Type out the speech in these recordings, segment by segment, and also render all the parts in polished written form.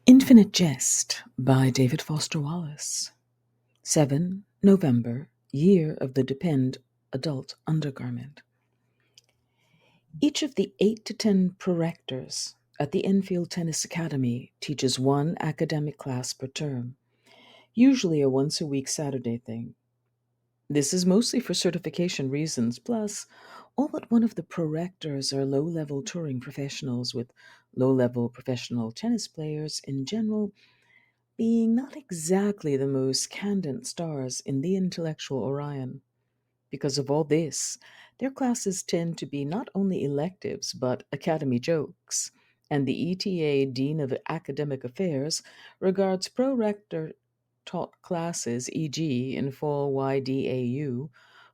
Infinite Jest by David Foster Wallace. 7 November, Year of the Depend Adult Undergarment. Each of the 8 to 10 prorectors at the Enfield Tennis Academy teaches one academic class per term, usually a once-a-week Saturday thing. This is mostly for certification reasons, plus, all but one of the prorectors are low-level touring professionals, with low-level professional tennis players in general being not exactly the most candent stars in the intellectual Orion. Because of all this, their classes tend to be not only electives but academy jokes, and the ETA Dean of Academic Affairs regards pro-rector taught classes, e.g., in full YDAU,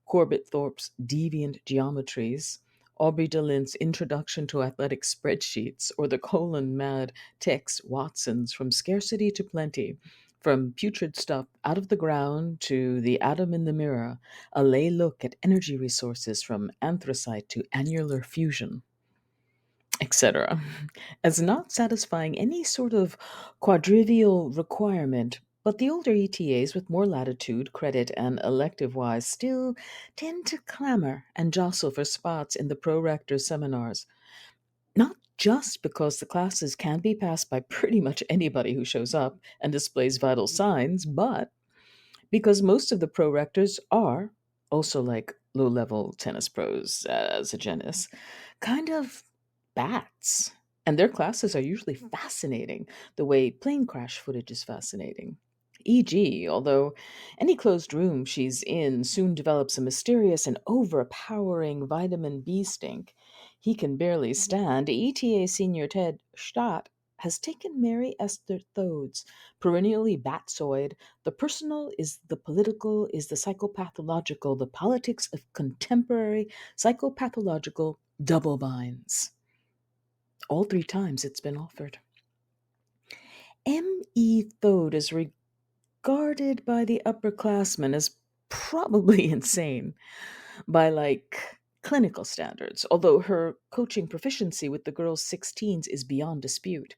Corbett Thorpe's Deviant Geometries, Aubrey DeLint's Introduction to Athletic Spreadsheets, or the colon mad Tex Watson's From Scarcity to Plenty, from putrid stuff out of the ground to the atom in the mirror, a lay look at energy resources from anthracite to annular fusion, etc., as not satisfying any sort of quadrivial requirement. But the older ETAs with more latitude, credit, and elective wise still tend to clamor and jostle for spots in the pro-rector seminars, not just because the classes can be passed by pretty much anybody who shows up and displays vital signs, but because most of the pro-rectors are, also like low-level tennis pros as a genus, kind of bats. And their classes are usually fascinating, the way plane crash footage is fascinating. E.g., although any closed room she's in soon develops a mysterious and overpowering vitamin B stink he can barely stand, ETA Senior Ted Stott has taken Mary Esther Thode's perennially batsoid "the personal is the political is the psychopathological, the politics of contemporary psychopathological double binds." All 3 times it's been offered. M.E. Thode is regarded by the upperclassmen as probably insane by clinical standards, although her coaching proficiency with the girls' 16s is beyond dispute.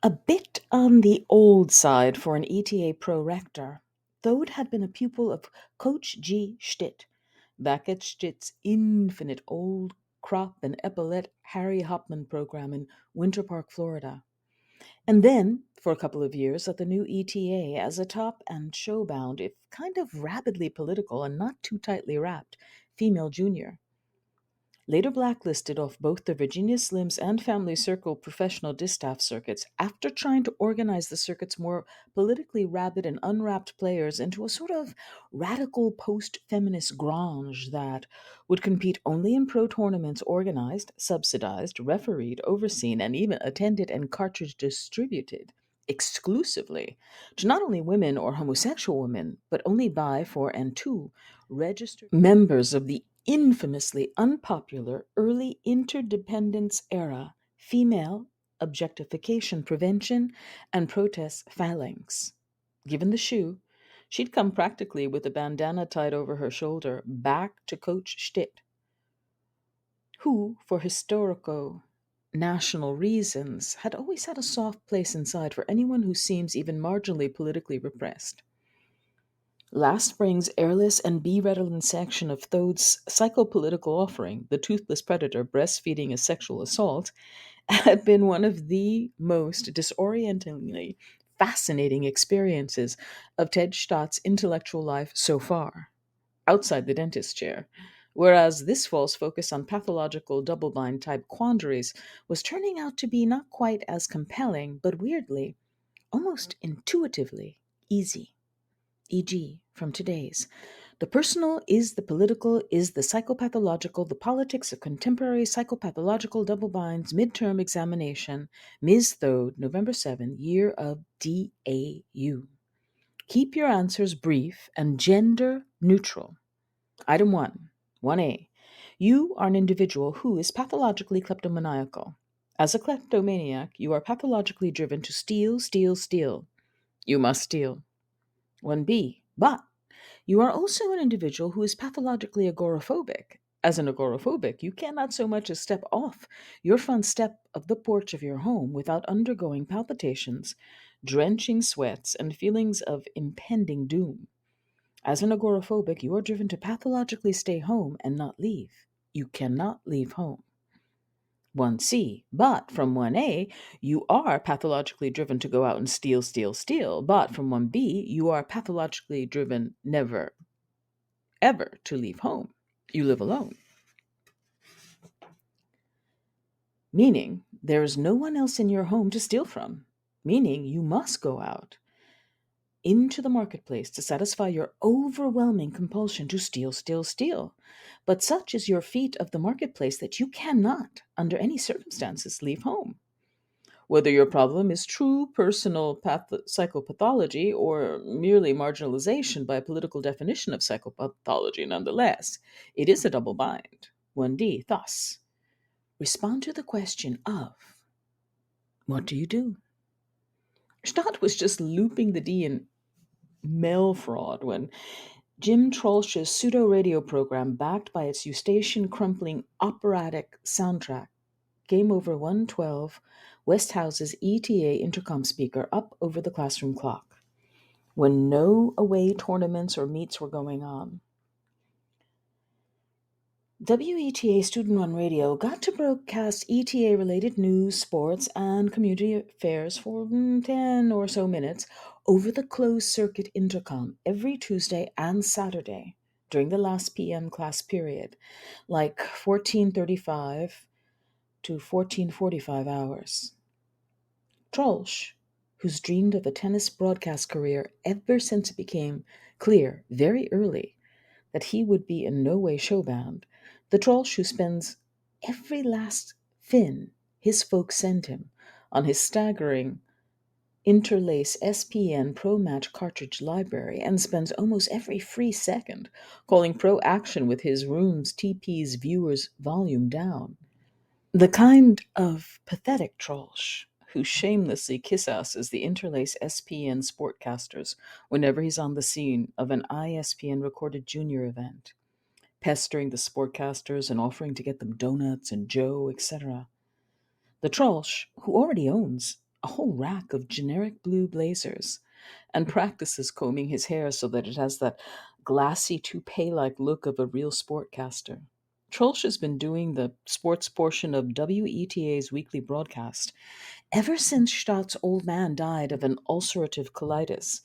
A bit on the old side for an ETA pro-rector, Thode had been a pupil of Coach G. Stitt, back at Stitt's infinite old crop and epaulette Harry Hopman program in Winter Park, Florida. And then, for a couple of years, at the new ETA as a top and showbound, if kind of rabidly political and not too tightly wrapped, female junior. Later blacklisted off both the Virginia Slims and Family Circle professional distaff circuits after trying to organize the circuit's more politically rabid and unwrapped players into a sort of radical post-feminist grange that would compete only in pro tournaments organized, subsidized, refereed, overseen, and even attended and cartridge distributed exclusively to not only women or homosexual women, but only by, for, and to registered members of the infamously unpopular early interdependence era female objectification prevention and protest phalanx. Given the shoe, she'd come practically with a bandana tied over her shoulder back to Coach Stitt, who, for historico national reasons, had always had a soft place inside for anyone who seems even marginally politically repressed. Last spring's airless and bee-redolent section of Thode's psychopolitical offering, The Toothless Predator Breastfeeding is Sexual Assault, had been one of the most disorientingly fascinating experiences of Ted Stott's intellectual life so far, outside the dentist chair. Whereas this fall's focus on pathological double-bind type quandaries was turning out to be not quite as compelling, but weirdly, almost intuitively, easy. E.g., from today's "The personal is the political is the psychopathological, the politics of contemporary psychopathological double binds midterm examination, Ms. Thode, November 7, year of DAU. Keep your answers brief and gender neutral. Item 1, 1A. You are an individual who is pathologically kleptomaniacal. As a kleptomaniac, you are pathologically driven to steal, steal, steal. You must steal. 1B. But you are also an individual who is pathologically agoraphobic. As an agoraphobic, you cannot so much as step off your front step of the porch of your home without undergoing palpitations, drenching sweats, and feelings of impending doom. As an agoraphobic, you are driven to pathologically stay home and not leave. You cannot leave home. 1C. But from 1A, you are pathologically driven to go out and steal, steal, steal. But from 1B, you are pathologically driven never, ever to leave home. You live alone. Meaning, there is no one else in your home to steal from. Meaning, you must go out into the marketplace to satisfy your overwhelming compulsion to steal, steal, steal. But such is your feat of the marketplace that you cannot, under any circumstances, leave home. Whether your problem is true personal psychopathology or merely marginalization by a political definition of psychopathology, nonetheless, it is a double bind. 1D, thus, respond to the question of what do you do? Stott was just looping the D in mail fraud when Jim Trollsch's pseudo radio program, backed by its eustachian crumpling operatic soundtrack, Game Over 112, Westhouse's ETA intercom speaker up over the classroom clock, when no away tournaments or meets were going on. WETA Student Run Radio got to broadcast ETA related news, sports, and community affairs for 10 or so minutes over the closed circuit intercom every Tuesday and Saturday during the last PM class period, like 14:35 to 14:45 hours. Trollsch, who's dreamed of a tennis broadcast career ever since it became clear very early that he would be in no way showbound, the Trollsch who spends every last fin his folks send him on his staggering Interlace SPN Pro Match cartridge library and spends almost every free second calling pro action with his room's TP's viewers volume down. The kind of pathetic Trollsch who shamelessly kiss-asses the Interlace SPN sportcasters whenever he's on the scene of an ISPN recorded junior event, pestering the sportcasters and offering to get them donuts and Joe, etc. The Trollsch, who already owns a whole rack of generic blue blazers and practices combing his hair so that it has that glassy toupee-like look of a real sportcaster. Trollsch has been doing the sports portion of WETA's weekly broadcast ever since Stott's old man died of an ulcerative colitis,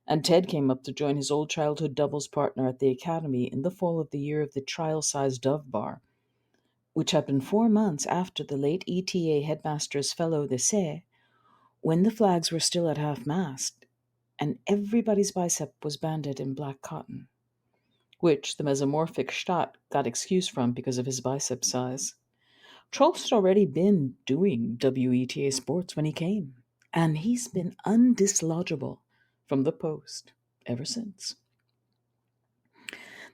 and Ted came up to join his old childhood doubles partner at the academy in the fall of the year of the trial-sized Dove Bar, which had been 4 months after the late ETA headmaster's fellow d'essai, when the flags were still at half-mast, and everybody's bicep was banded in black cotton, which the mesomorphic Stott got excused from because of his bicep size. Troll's had already been doing WETA sports when he came, and he's been undislodgeable from the post ever since.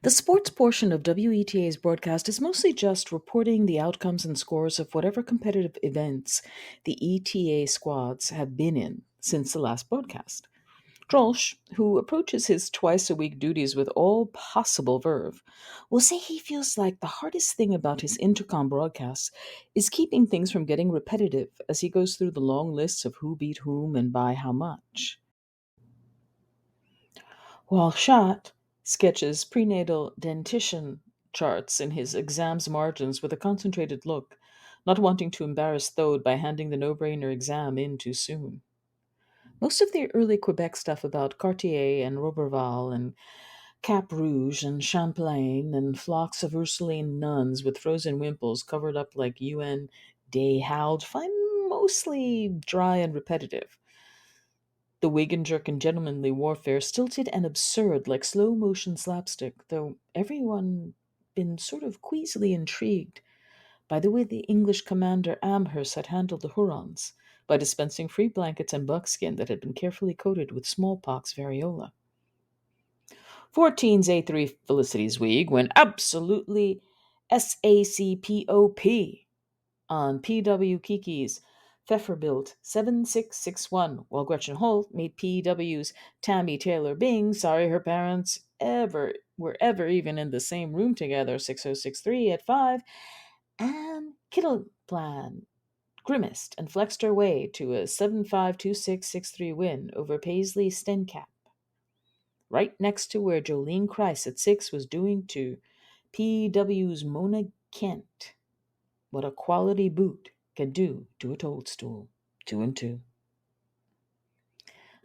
The sports portion of WETA's broadcast is mostly just reporting the outcomes and scores of whatever competitive events the ETA squads have been in since the last broadcast. Trollsch, who approaches his twice-a-week duties with all possible verve, will say he feels like the hardest thing about his intercom broadcasts is keeping things from getting repetitive as he goes through the long lists of who beat whom and by how much. While Schott sketches prenatal dentition charts in his exam's margins with a concentrated look, not wanting to embarrass Thode by handing the no-brainer exam in too soon. Most of the early Quebec stuff about Cartier and Roberval and Cap Rouge and Champlain and flocks of Ursuline nuns with frozen wimples covered up like UN Day Howled find mostly dry and repetitive. The wig and jerk and gentlemanly warfare stilted and absurd like slow motion slapstick, though everyone been sort of queasily intrigued by the way the English commander Amherst had handled the Hurons by dispensing free blankets and buckskin that had been carefully coated with smallpox variola. 14's A3 Felicity's Week went absolutely SACPOP on PW Kiki's Pfefferbuilt 7661, while Gretchen Holt made PW's Tammy Taylor Bing sorry her parents ever were ever even in the same room together, 6063 at 5, and Kittleplan grimaced and flexed her way to a 752663 win over Paisley Stencap, right next to where Jolene Christ at 6 was doing to PW's Mona Kent what a quality boot can do to a toadstool. 2 and 2.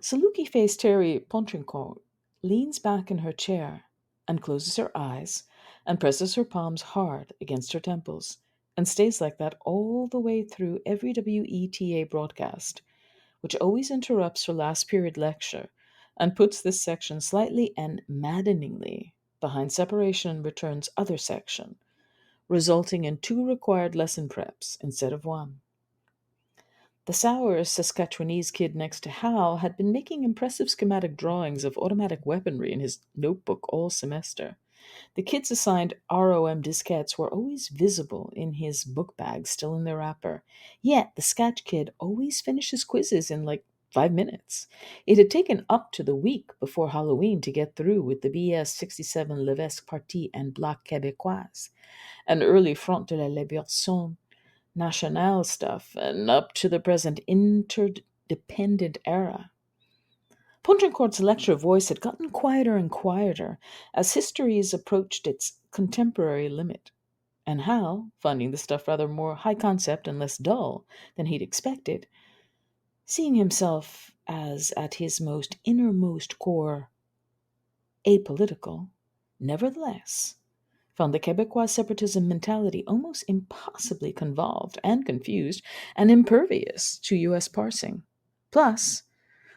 Saluki faced Terry Pontrincourt leans back in her chair and closes her eyes and presses her palms hard against her temples and stays like that all the way through every WETA broadcast, which always interrupts her last period lecture and puts this section slightly and maddeningly behind separation and return's other section, resulting in 2 required lesson preps instead of 1. The sour Saskatchewanese kid next to Hal had been making impressive schematic drawings of automatic weaponry in his notebook all semester. The kid's assigned ROM diskettes were always visible in his book bag still in their wrapper. Yet the Scotch kid always finished his quizzes in like 5 minutes. It had taken up to the week before Halloween to get through with the BS 67 Levesque Partie and Black Québécoise, and early Front de la Libération Nationale stuff, and up to the present interdependent era. Pontrincourt's lecture voice had gotten quieter and quieter as history's approached its contemporary limit, and Hal, finding the stuff rather more high concept and less dull than he'd expected, seeing himself as at his most innermost core apolitical, nevertheless found the Quebecois separatism mentality almost impossibly convolved and confused and impervious to U.S. parsing. Plus,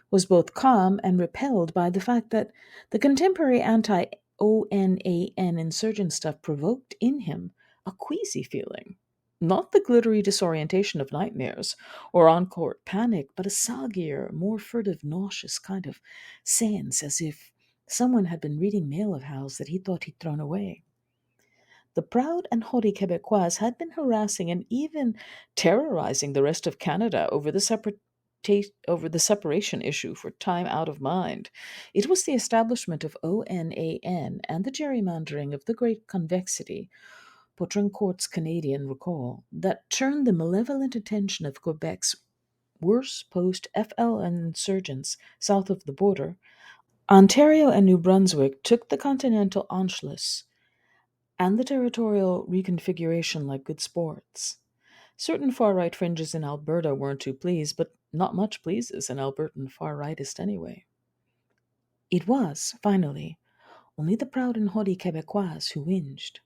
was both calm and repelled by the fact that the contemporary anti ONAN insurgent stuff provoked in him a queasy feeling. Not the glittery disorientation of nightmares or on court panic, but a soggier, more furtive, nauseous kind of sense as if someone had been reading mail of Hal's that he thought he'd thrown away. The proud and haughty Quebecois had been harassing and even terrorizing the rest of Canada over the separation issue for time out of mind. It was the establishment of ONAN and the gerrymandering of the Great Convexity, Poutrincourt's Canadian recall, that turned the malevolent attention of Quebec's worst post FL insurgents south of the border. Ontario and New Brunswick took the continental Anschluss and the territorial reconfiguration like good sports. Certain far right fringes in Alberta weren't too pleased, but not much pleases an Albertan far rightist anyway. It was, finally, only the proud and haughty Quebecois who whinged,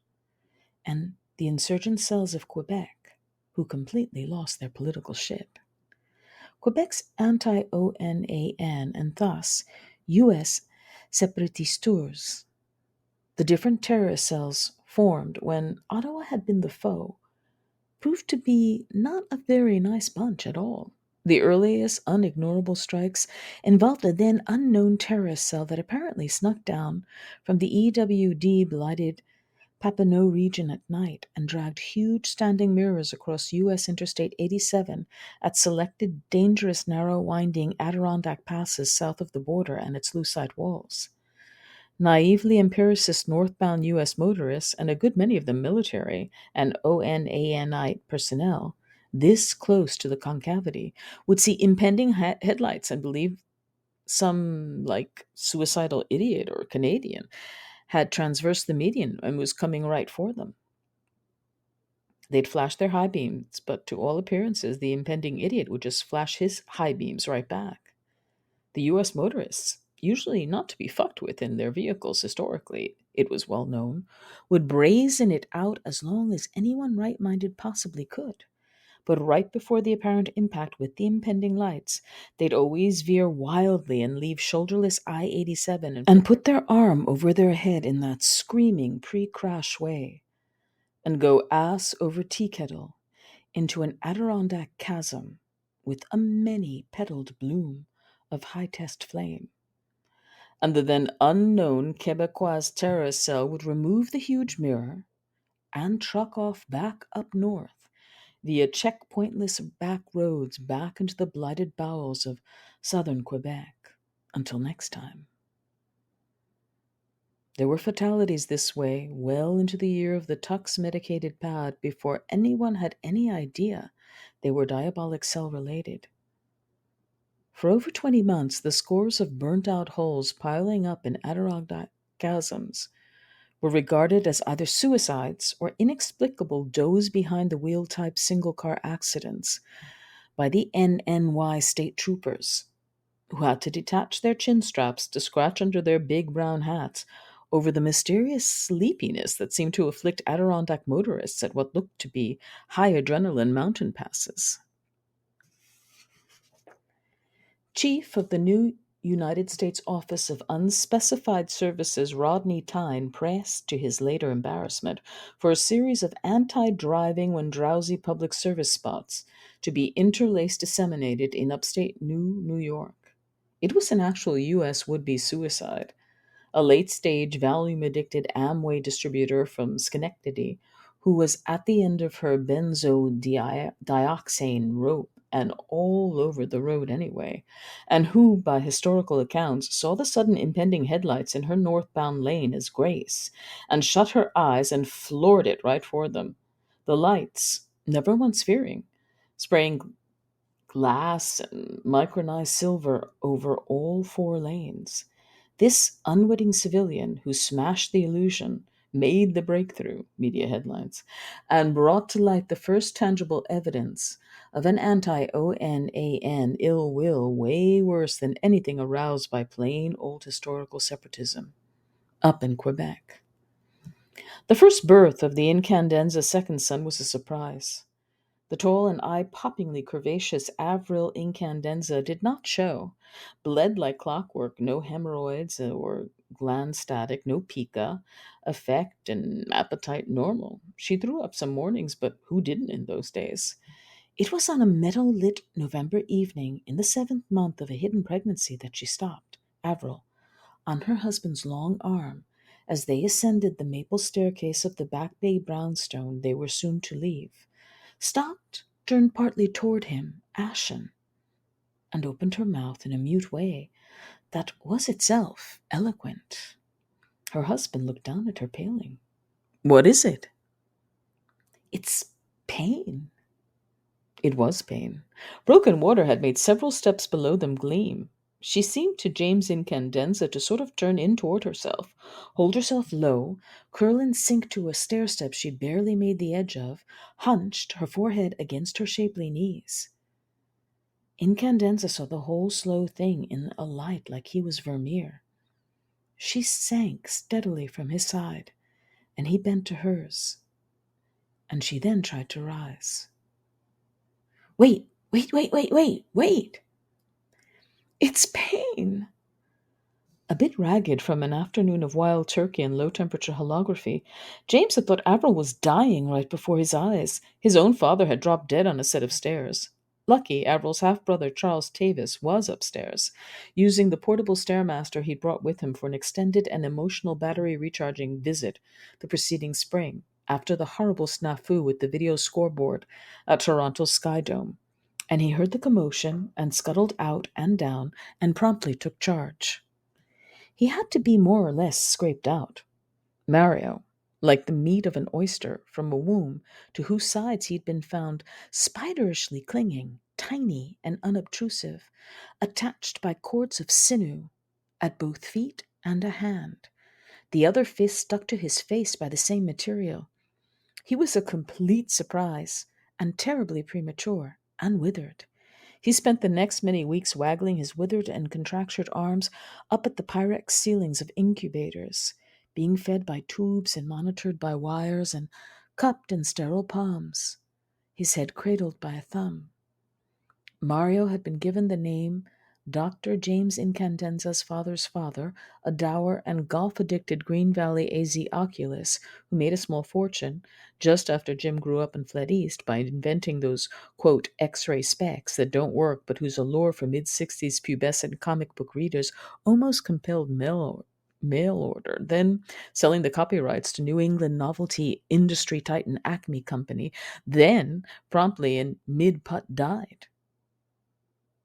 and the insurgent cells of Quebec who completely lost their political ship. Quebec's anti ONAN and thus U.S. separatisteurs, the different terrorist cells formed when Ottawa had been the foe, proved to be not a very nice bunch at all. The earliest unignorable strikes involved a then unknown terrorist cell that apparently snuck down from the EWD blighted Papineau region at night and dragged huge standing mirrors across U.S. Interstate 87 at selected dangerous narrow winding Adirondack passes south of the border and its lucite walls. Naively empiricist northbound U.S. motorists, and a good many of them military and ONANite personnel, this close to the concavity, would see impending headlights and believe some, like, suicidal idiot or Canadian had transversed the median and was coming right for them. They'd flash their high beams, but to all appearances, the impending idiot would just flash his high beams right back. The U.S. motorists, usually not to be fucked with in their vehicles historically, it was well known, would brazen it out as long as anyone right minded possibly could. But right before the apparent impact with the impending lights, they'd always veer wildly and leave shoulderless I 87 and put their arm over their head in that screaming pre crash way and go ass over tea kettle into an Adirondack chasm with a many petaled bloom of high test flame. And the then unknown Quebecois terrorist cell would remove the huge mirror and truck off back up north via checkpointless back roads back into the blighted bowels of southern Quebec. Until next time. There were fatalities this way well into the year of the Tux medicated pad before anyone had any idea they were diabolic cell related. For over 20 months, the scores of burnt out holes piling up in Adirondack chasms were regarded as either suicides or inexplicable doze behind the wheel type single car accidents by the NNY state troopers, who had to detach their chin straps to scratch under their big brown hats over the mysterious sleepiness that seemed to afflict Adirondack motorists at what looked to be high adrenaline mountain passes. Chief of the new United States Office of Unspecified Services Rodney Tyne pressed, to his later embarrassment, for a series of anti driving when drowsy public service spots to be interlaced disseminated in upstate New York. It was an actual U.S. would be suicide. A late stage, Valium addicted Amway distributor from Schenectady, who was at the end of her benzodioxane rope and all over the road anyway, and who, by historical accounts, saw the sudden impending headlights in her northbound lane as grace, and shut her eyes and floored it right for them. The lights, never once fearing, spraying glass and micronized silver over all four lanes. This unwitting civilian who smashed the illusion made the breakthrough, media headlines, and brought to light the first tangible evidence of an anti ONAN ill will way worse than anything aroused by plain old historical separatism up in Quebec. The first birth of the incandenza second son was a surprise. The tall and eye-poppingly curvaceous Avril incandenza did not show. Bled like clockwork, no hemorrhoids or gland static, no pica, affect and appetite normal. She threw up some mornings, but who didn't in those days? It was on a meadow-lit November evening in the 7th month of a hidden pregnancy that she stopped, Avril, on her husband's long arm, as they ascended the maple staircase of the Back Bay brownstone they were soon to leave, stopped, turned partly toward him, ashen, and opened her mouth in a mute way that was itself eloquent. Her husband looked down at her, paling. "What is it?" "It's pain." It was pain. Broken water had made several steps below them gleam. She seemed to James Incandenza to sort of turn in toward herself, hold herself low, curl and sink to a stair step she barely made the edge of, hunched, her forehead against her shapely knees. Incandenza saw the whole slow thing in a light like he was Vermeer. She sank steadily from his side, and he bent to hers, and she then tried to rise. "Wait, wait, wait, wait, wait, wait! It's pain!" A bit ragged from an afternoon of wild turkey and low-temperature holography, James had thought Avril was dying right before his eyes. His own father had dropped dead on a set of stairs. Lucky, Avril's half-brother Charles Tavis was upstairs, using the portable stairmaster he'd brought with him for an extended and emotional battery recharging visit the preceding spring, after the horrible snafu with the video scoreboard at Toronto's Sky Dome. And he heard the commotion and scuttled out and down and promptly took charge. He had to be more or less scraped out. Mario, like the meat of an oyster from a womb to whose sides he'd been found spiderishly clinging, tiny and unobtrusive, attached by cords of sinew at both feet and a hand, the other fist stuck to his face by the same material. He was a complete surprise, and terribly premature and withered. He spent the next many weeks waggling his withered and contractured arms up at the Pyrex ceilings of incubators, being fed by tubes and monitored by wires and cupped in sterile palms, his head cradled by a thumb. Mario had been given the name Dr. James Incandenza's father's father, a dour and golf-addicted Green Valley AZ oculist who made a small fortune just after Jim grew up and fled east by inventing those, quote, X-ray specs that don't work but whose allure for mid-60s pubescent comic book readers almost compelled mail order, then selling the copyrights to New England novelty industry titan Acme Company, then promptly in mid-putt died.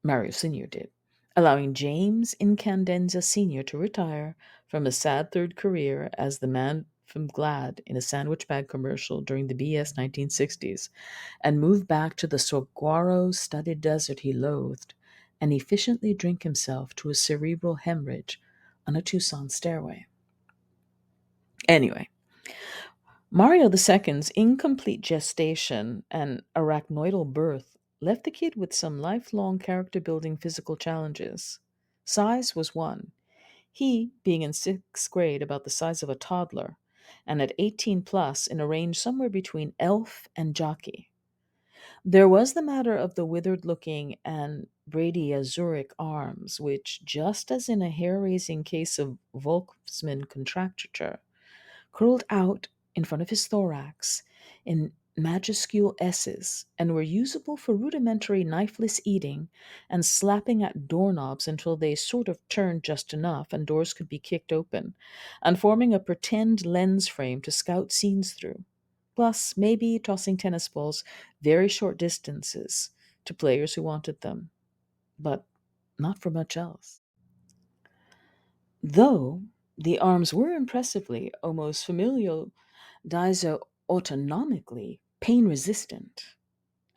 Mario Sr. did, allowing James Incandenza Sr. to retire from a sad third career as the man from Glad in a sandwich bag commercial during the BS 1960s and move back to the saguaro studded desert he loathed and efficiently drink himself to a cerebral hemorrhage on a Tucson stairway. Anyway, Mario II's incomplete gestation and arachnoidal birth left the kid with some lifelong character building physical challenges. Size was one, he being in sixth grade about the size of a toddler, and at 18 plus in a range somewhere between elf and jockey. There was the matter of the withered looking and Brady Azuric arms, which, just as in a hair raising case of Volksman contracture, curled out in front of his thorax in majuscule S's and were usable for rudimentary knifeless eating and slapping at doorknobs until they sort of turned just enough and doors could be kicked open, and forming a pretend lens frame to scout scenes through. Plus, maybe tossing tennis balls very short distances to players who wanted them, but not for much else. Though the arms were impressively, almost familial autonomically pain resistant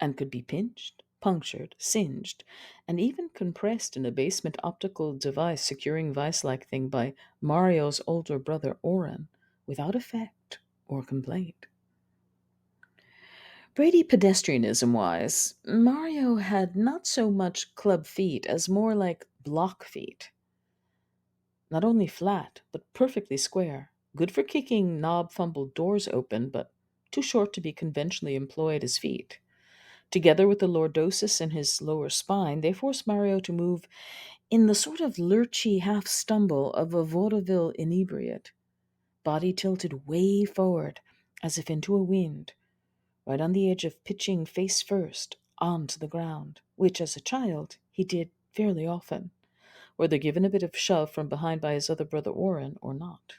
and could be pinched, punctured, singed, and even compressed in a basement optical device securing vice like thing by Mario's older brother Oren without effect or complaint. Brady pedestrianism wise, Mario had not so much club feet as more like block feet. Not only flat, but perfectly square, good for kicking knob fumbled doors open, but too short to be conventionally employed as feet. Together with the lordosis in his lower spine, they forced Mario to move in the sort of lurchy half stumble of a vaudeville inebriate, body tilted way forward, as if into a wind, right on the edge of pitching face first onto the ground, which as a child he did fairly often, whether given a bit of shove from behind by his other brother Oren or not.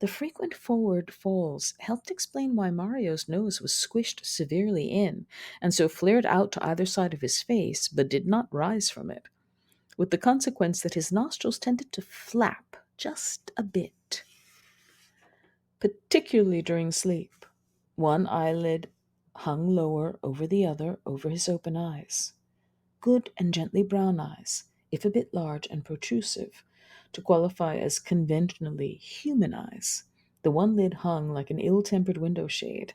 The frequent forward falls helped explain why Mario's nose was squished severely in and so flared out to either side of his face, but did not rise from it, with the consequence that his nostrils tended to flap just a bit, particularly during sleep. One eyelid hung lower over the other over his open eyes. Good and gently brown eyes, if a bit large and protrusive, to qualify as conventionally human eyes. The one lid hung like an ill tempered window shade,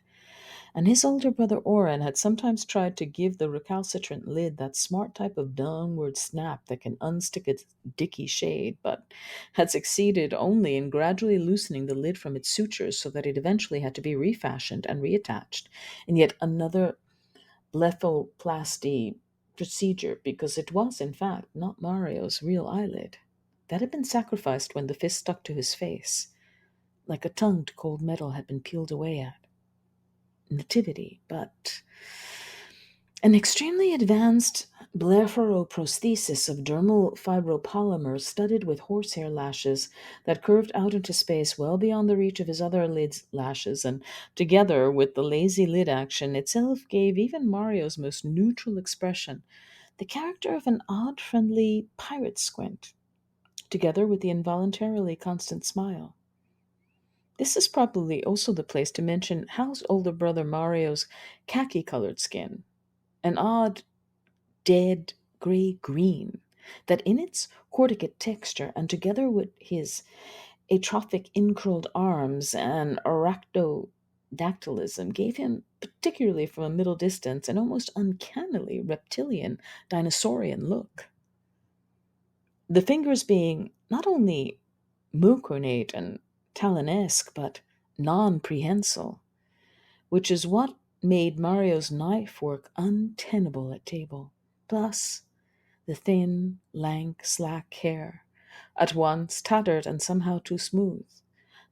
and his older brother Oren had sometimes tried to give the recalcitrant lid that smart type of downward snap that can unstick its dicky shade, but had succeeded only in gradually loosening the lid from its sutures so that it eventually had to be refashioned and reattached in yet another blepharoplasty procedure, because it was, in fact, not Mario's real eyelid. That had been sacrificed when the fist stuck to his face, like a tongued cold metal had been peeled away at. Nativity, but an extremely advanced blepharoprosthesis of dermal fibropolymer studded with horsehair lashes that curved out into space well beyond the reach of his other lid's lashes, and together with the lazy lid action itself gave even Mario's most neutral expression the character of an odd, friendly pirate squint, together with the involuntarily constant smile. This is probably also the place to mention Hal's older brother Mario's khaki colored skin, an odd, dead gray green that, in its corticate texture and together with his atrophic incurled arms and arachnodactylism, gave him, particularly from a middle distance, an almost uncannily reptilian, dinosaurian look. The fingers being not only mucronate and talonesque, but non prehensile, which is what made Mario's knife work untenable at table. Plus, the thin, lank, slack hair, at once tattered and somehow too smooth,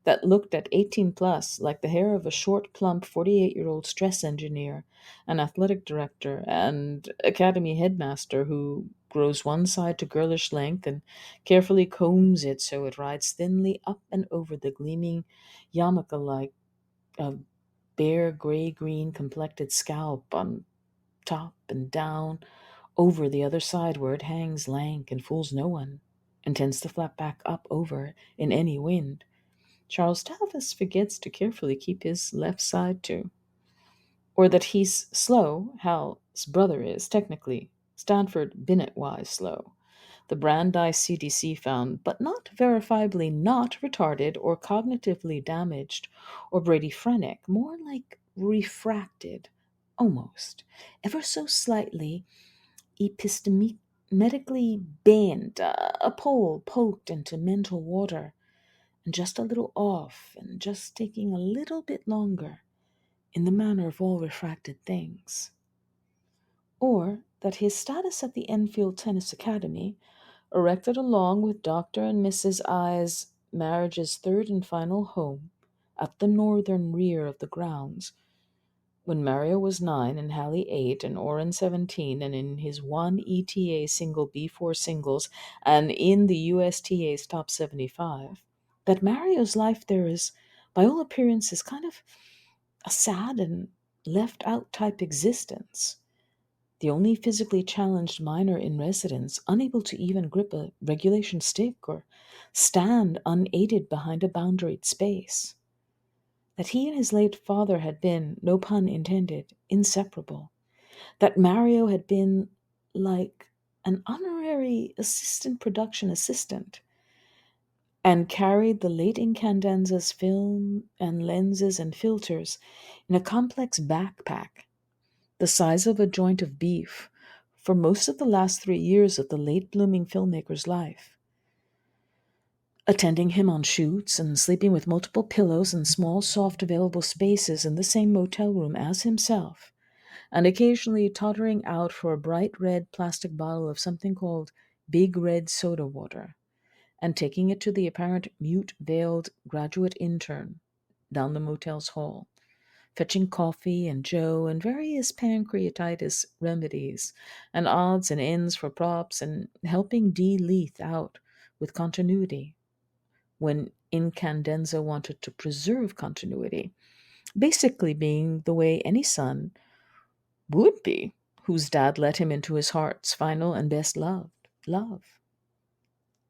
that looked at 18 plus like the hair of a short, plump 48-year-old stress engineer, an athletic director, and academy headmaster who grows one side to girlish length and carefully combs it so it rides thinly up and over the gleaming yarmulke like bare gray green complected scalp on top and down over the other side where it hangs lank and fools no one, and tends to flap back up over in any wind. Charles Tavis forgets to carefully keep his left side too. Or that he's slow, Hal's brother is, technically, Stanford Binet wise slow. The Brandeis CDC found, but not verifiably not retarded or cognitively damaged or bradyphrenic, more like refracted, almost, ever so slightly epistemically bent, a pole poked into mental water, and just a little off, and just taking a little bit longer, in the manner of all refracted things. Or that his status at the Enfield Tennis Academy, erected along with Dr. and Mrs. I's marriage's third and final home, at the northern rear of the grounds, when Mario was 9 and Hallie 8 and Oren 17 and in his one ETA single B4 singles and in the USTA's top 75, that Mario's life there is, by all appearances, kind of a sad and left out type existence. The only physically challenged minor in residence, unable to even grip a regulation stick or stand unaided behind a boundaried space. That he and his late father had been, no pun intended, inseparable. That Mario had been like an honorary assistant production assistant and carried the late Incandenza's film and lenses and filters in a complex backpack the size of a joint of beef for most of the last 3 years of the late blooming filmmaker's life, attending him on shoots and sleeping with multiple pillows and small, soft, available spaces in the same motel room as himself, and occasionally tottering out for a bright red plastic bottle of something called Big Red Soda Water, and taking it to the apparent mute veiled graduate intern down the motel's hall, fetching coffee and joe and various pancreatitis remedies and odds and ends for props and helping D. Leith out with continuity when Incandenza wanted to preserve continuity, basically being the way any son would be whose dad let him into his heart's final and best loved love.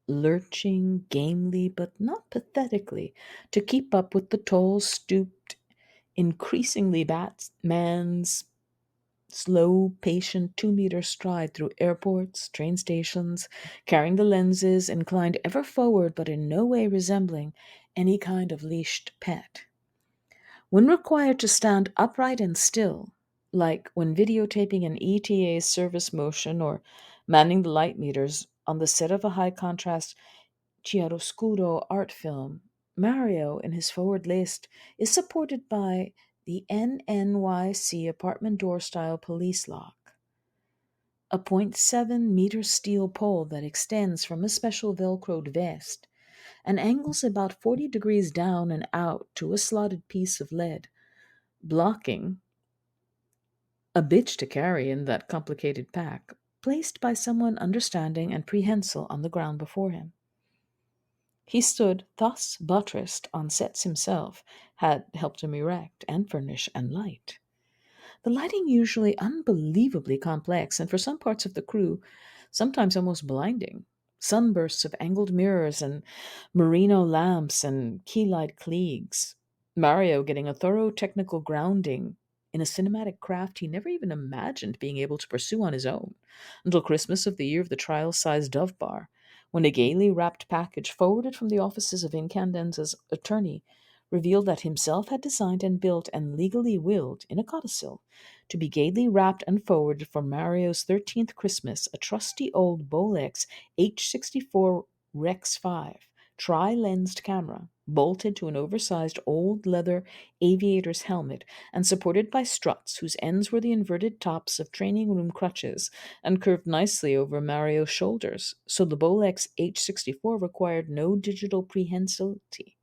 Lurching gamely but not pathetically to keep up with the tall, stooped, increasingly Batman's slow, patient 2 meter stride through airports, train stations, carrying the lenses, inclined ever forward but in no way resembling any kind of leashed pet. When required to stand upright and still, like when videotaping an ETA service motion or manning the light meters on the set of a high contrast chiaroscuro art film, Mario, in his forward list, is supported by the NNYC apartment door style police lock, a .7 meter steel pole that extends from a special velcroed vest and angles about 40 degrees down and out to a slotted piece of lead, blocking a bitch to carry in that complicated pack, placed by someone understanding and prehensile on the ground before him. He stood thus buttressed on sets himself, had helped him erect and furnish and light. The lighting usually unbelievably complex, and for some parts of the crew, sometimes almost blinding. Sunbursts of angled mirrors and merino lamps and key-light Klieg's. Mario getting a thorough technical grounding in a cinematic craft he never even imagined being able to pursue on his own until Christmas of the year of the trial-sized Dove Bar, when a gaily wrapped package forwarded from the offices of Incandenza's attorney revealed that himself had designed and built and legally willed, in a codicil, to be gaily wrapped and forwarded for Mario's 13th Christmas a trusty old Bolex H64 Rex 5 tri-lensed camera, bolted to an oversized old leather aviator's helmet and supported by struts whose ends were the inverted tops of training room crutches and curved nicely over Mario's shoulders, so the Bolex H64 required no digital prehensility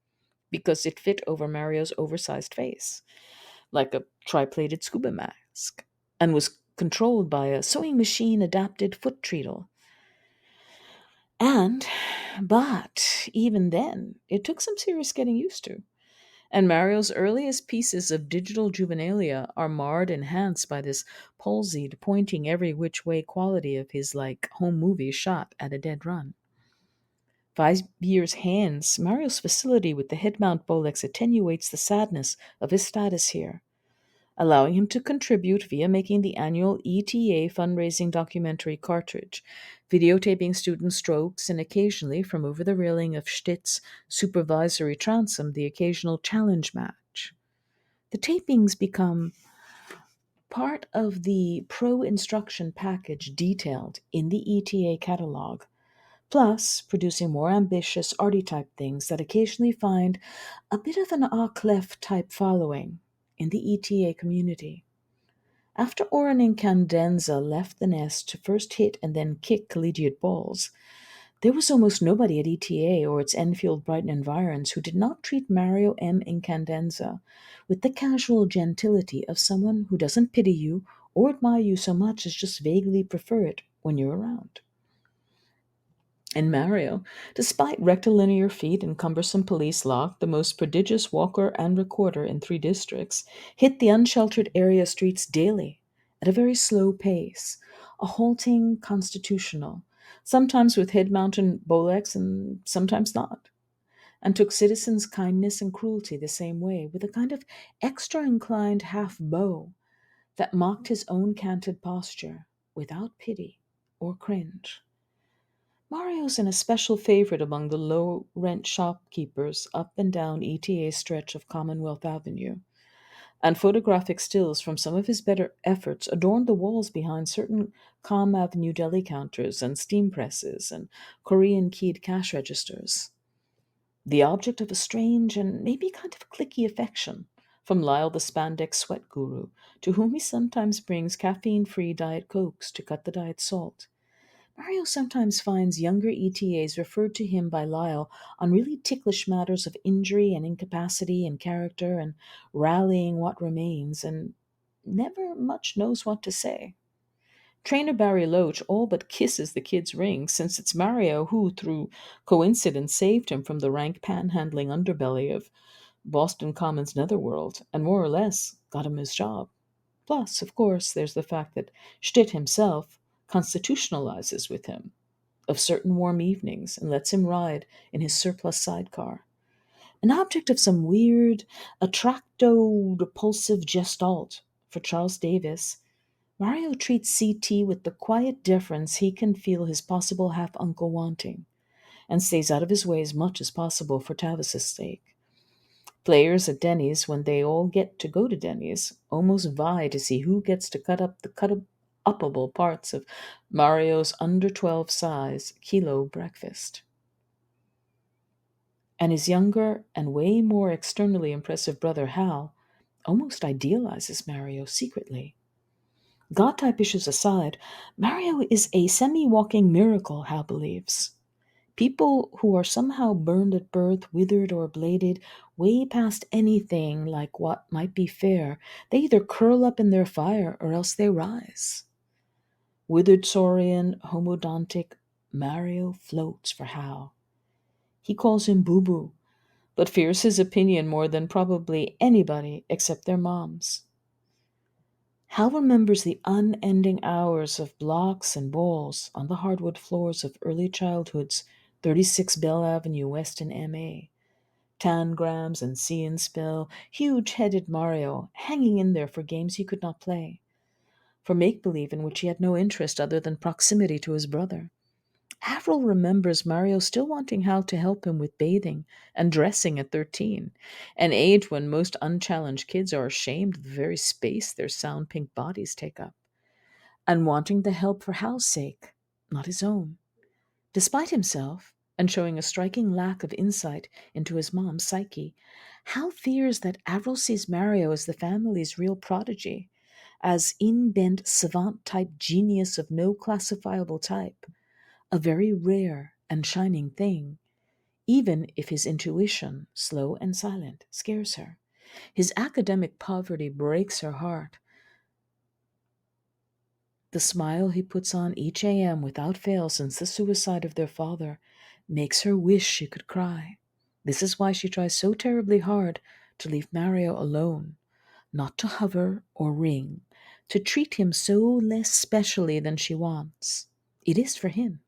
because it fit over Mario's oversized face, like a tri-plated scuba mask, and was controlled by a sewing machine adapted foot treadle. But even then, it took some serious getting used to. And Mario's earliest pieces of digital juvenilia are marred and enhanced by this palsied, pointing every which way quality of his like home movie shot at a dead run. 5 years hence, Mario's facility with the head mount Bolex attenuates the sadness of his status here, allowing him to contribute via making the annual ETA fundraising documentary cartridge, videotaping student strokes, and occasionally, from over the railing of Stitt's supervisory transom, the occasional challenge match. The tapings become part of the pro instruction package detailed in the ETA catalog, plus producing more ambitious archetype things that occasionally find a bit of an a clef type following in the ETA community. After Oren and Candenza left the nest to first hit and then kick collegiate balls, there was almost nobody at ETA or its Enfield Brighton environs who did not treat Mario M. Incandenza with the casual gentility of someone who doesn't pity you or admire you so much as just vaguely prefer it when you're around. And Mario, despite rectilinear feet and cumbersome police lock, the most prodigious walker and recorder in 3 districts, hit the unsheltered area streets daily at a very slow pace, a halting constitutional, sometimes with head mounted Bolex and sometimes not, and took citizens' kindness and cruelty the same way, with a kind of extra inclined half bow that mocked his own canted posture without pity or cringe. Mario's an especial favorite among the low rent shopkeepers up and down ETA's stretch of Commonwealth Avenue, and photographic stills from some of his better efforts adorned the walls behind certain Com Avenue deli counters and steam presses and Korean keyed cash registers, the object of a strange and maybe kind of cliquey affection from Lyle the spandex sweat guru, to whom he sometimes brings caffeine free Diet Cokes to cut the diet salt. Mario sometimes finds younger ETAs referred to him by Lyle on really ticklish matters of injury and incapacity and character and rallying what remains, and never much knows what to say. Trainer Barry Loach all but kisses the kid's ring, since it's Mario who, through coincidence, saved him from the rank panhandling underbelly of Boston Commons Netherworld, and more or less got him his job. Plus, of course, there's the fact that Stitt himself constitutionalizes with him of certain warm evenings and lets him ride in his surplus sidecar. An object of some weird, attracto-repulsive gestalt for Charles Davis, Mario treats CT with the quiet deference he can feel his possible half-uncle wanting, and stays out of his way as much as possible for Tavis's sake. Players at Denny's, when they all get to go to Denny's, almost vie to see who gets to cut up the upable parts of Mario's under 12 size kilo breakfast. And his younger and way more externally impressive brother Hal almost idealizes Mario secretly. God type issues aside, Mario is a semi walking miracle, Hal believes. People who are somehow burned at birth, withered, or bladed, way past anything like what might be fair, they either curl up in their fire or else they rise. Withered saurian, homodontic, Mario floats for Hal. He calls him Boo Boo, but fears his opinion more than probably anybody except their moms. Hal remembers the unending hours of blocks and balls on the hardwood floors of early childhood's 36 Bell Avenue West in MA. Tangrams and See and Spell, huge-headed Mario hanging in there for games he could not play, for make-believe in which he had no interest other than proximity to his brother. Avril remembers Mario still wanting Hal to help him with bathing and dressing at 13, an age when most unchallenged kids are ashamed of the very space their sound pink bodies take up, and wanting the help for Hal's sake, not his own. Despite himself, and showing a striking lack of insight into his mom's psyche, Hal fears that Avril sees Mario as the family's real prodigy, as in-bent savant-type genius of no classifiable type, a very rare and shining thing, even if his intuition, slow and silent, scares her. His academic poverty breaks her heart. The smile he puts on each AM without fail since the suicide of their father makes her wish she could cry. This is why she tries so terribly hard to leave Mario alone, not to hover or ring, to treat him so less specially than she wants. It is for him.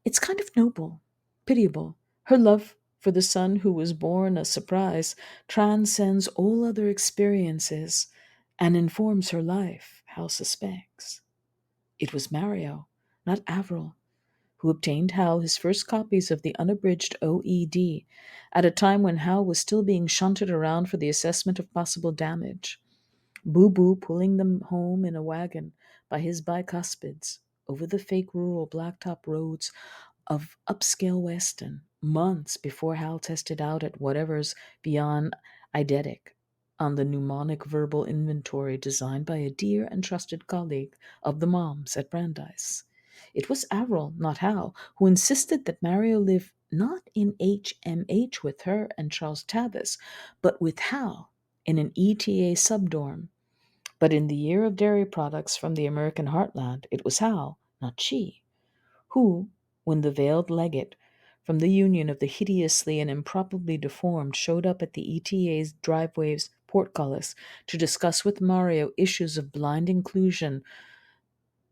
It's kind of noble, pitiable. Her love for the son who was born a surprise transcends all other experiences and informs her life, Hal suspects. It was Mario, not Avril, who obtained Hal his first copies of the unabridged OED at a time when Hal was still being shunted around for the assessment of possible damage. Boo Boo pulling them home in a wagon by his bicuspids over the fake rural blacktop roads of upscale Weston months before Hal tested out at whatever's beyond eidetic on the mnemonic verbal inventory designed by a dear and trusted colleague of the moms at Brandeis. It was Avril, not Hal, who insisted that Mario live not in HMH with her and Charles Tavis, but with Hal in an ETA subdorm. But in the year of dairy products from the American heartland, it was Hal, not she, who, when the veiled legate from the Union of the Hideously and Improbably Deformed showed up at the ETA's driveway's portcullis to discuss with Mario issues of blind inclusion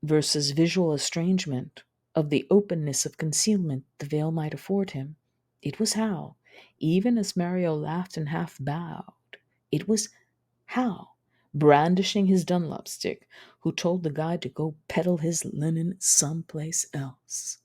versus visual estrangement, of the openness of concealment the veil might afford him. It was Hal, even as Mario laughed and half bowed. It was Hal, brandishing his Dunlop stick, who told the guy to go peddle his linen someplace else.